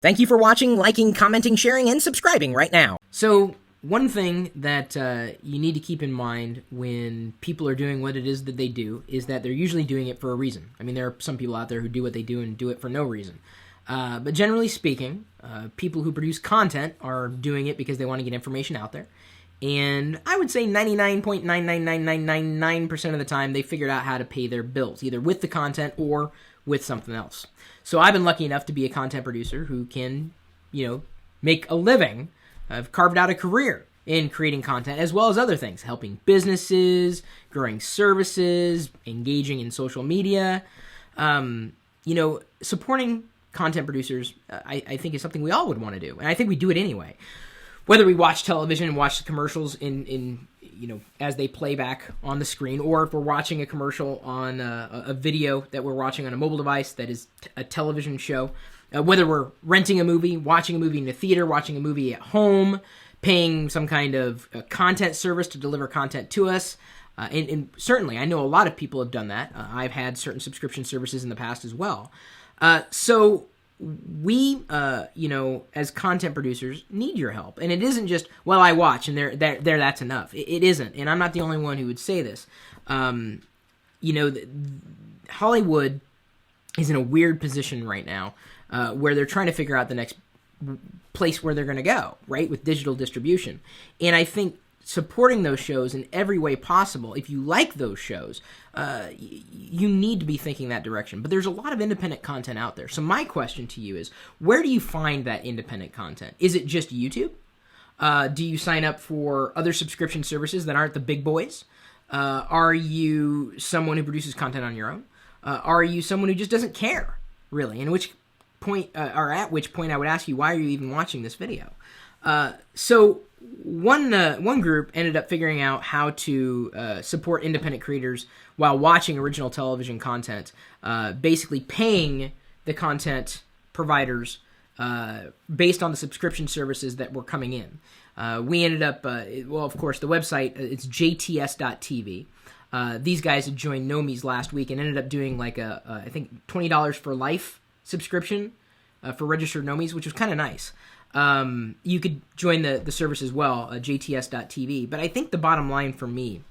Thank you for watching, liking, commenting, sharing, and subscribing right now. So, one thing that you need to keep in mind when people are doing what it is that they do is that they're usually doing it for a reason. I mean, there are some people out there who do what they do and do it for no reason. But generally speaking, people who produce content are doing it because they want to get information out there. And I would say 99.99999% of the time, they figured out how to pay their bills, either with the content or with something else. So I've been lucky enough to be a content producer who can, make a living. I've carved out a career in creating content as well as other things, helping businesses, growing services, engaging in social media. Supporting content producers, I think is something we all would want to do. And I think we do it anyway. Whether we watch television and watch the commercials in as they play back on the screen, or if we're watching a commercial on a video that we're watching on a mobile device that is a television show, whether we're renting a movie, watching a movie in a theater, watching a movie at home, paying some kind of content service to deliver content to us. And certainly, I know a lot of people have done that. I've had certain subscription services in the past as well. So we, as content producers, need your help. And it isn't just, well, I watch and that's enough. It isn't. And I'm not the only one who would say this. Hollywood is in a weird position right now where they're trying to figure out the next place where they're going to go, right, with digital distribution. And I think supporting those shows in every way possible, if you like those shows, you need to be thinking that direction. But there's a lot of independent content out there. So my question to you is, where do you find that independent content? Is it just YouTube? Do you sign up for other subscription services that aren't the big boys? Are you someone who produces content on your own? Are you someone who just doesn't care, really? And at which point I would ask you, why are you even watching this video? So one group ended up figuring out how to support independent creators while watching original television content, basically paying the content providers based on the subscription services that were coming in. We ended up, of course, the website, it's jts.tv. These guys had joined Nomi's last week and ended up doing like I think $20 for life subscription for registered Nomis, which was kind of nice. You could join the service as well, jts.tv. But I think the bottom line for me,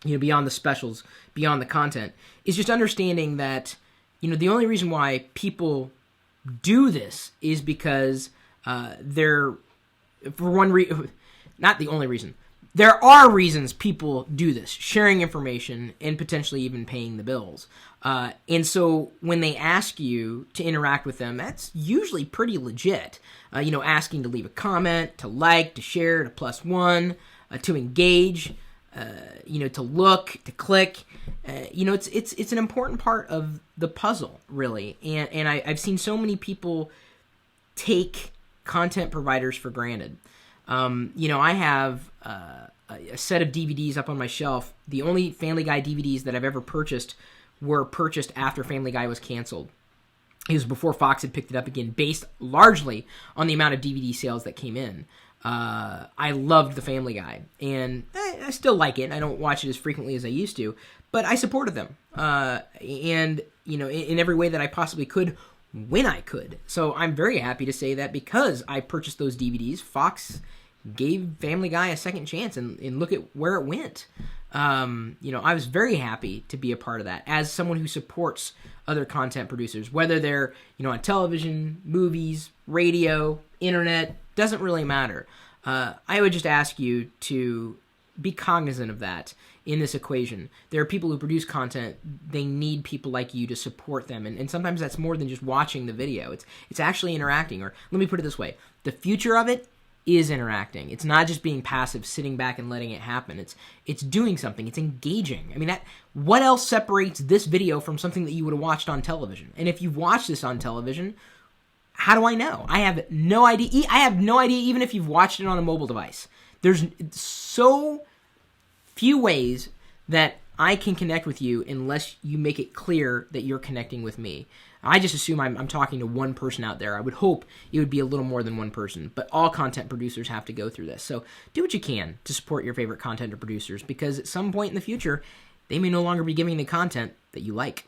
beyond the specials, beyond the content, is just understanding that, the only reason why people do this is because they're, for one reason, not the only reason. There are reasons people do this, sharing information and potentially even paying the bills. And so when they ask you to interact with them, that's usually pretty legit. Asking to leave a comment, to like, to share, to +1, to engage, to look, to click. It's an important part of the puzzle, really. And I've seen so many people take content providers for granted. I have a set of DVDs up on my shelf. The only Family Guy DVDs that I've ever purchased were purchased after Family Guy was canceled. It was before Fox had picked it up again, based largely on the amount of DVD sales that came in. I loved the Family Guy, and I still like it. I don't watch it as frequently as I used to, but I supported them, in every way that I possibly could, when I could. So I'm very happy to say that because I purchased those DVDs, Fox gave Family Guy a second chance, and look at where it went. I was very happy to be a part of that as someone who supports other content producers, whether they're, on television, movies, radio, internet, doesn't really matter. I would just ask you to be cognizant of that in this equation. There are people who produce content. They need people like you to support them. And sometimes that's more than just watching the video. It's actually interacting. Or let me put it this way. The future of it is interacting. It's not just being passive, sitting back and letting it happen. It's doing something. It's engaging. I mean, what else separates this video from something that you would have watched on television? And if you've watched this on television, how do I know? I have no idea. I have no idea even if you've watched it on a mobile device. There's so few ways that I can connect with you unless you make it clear that you're connecting with me. I just assume I'm talking to one person out there. I would hope it would be a little more than one person, but all content producers have to go through this. So do what you can to support your favorite content producers, because at some point in the future, they may no longer be giving the content that you like.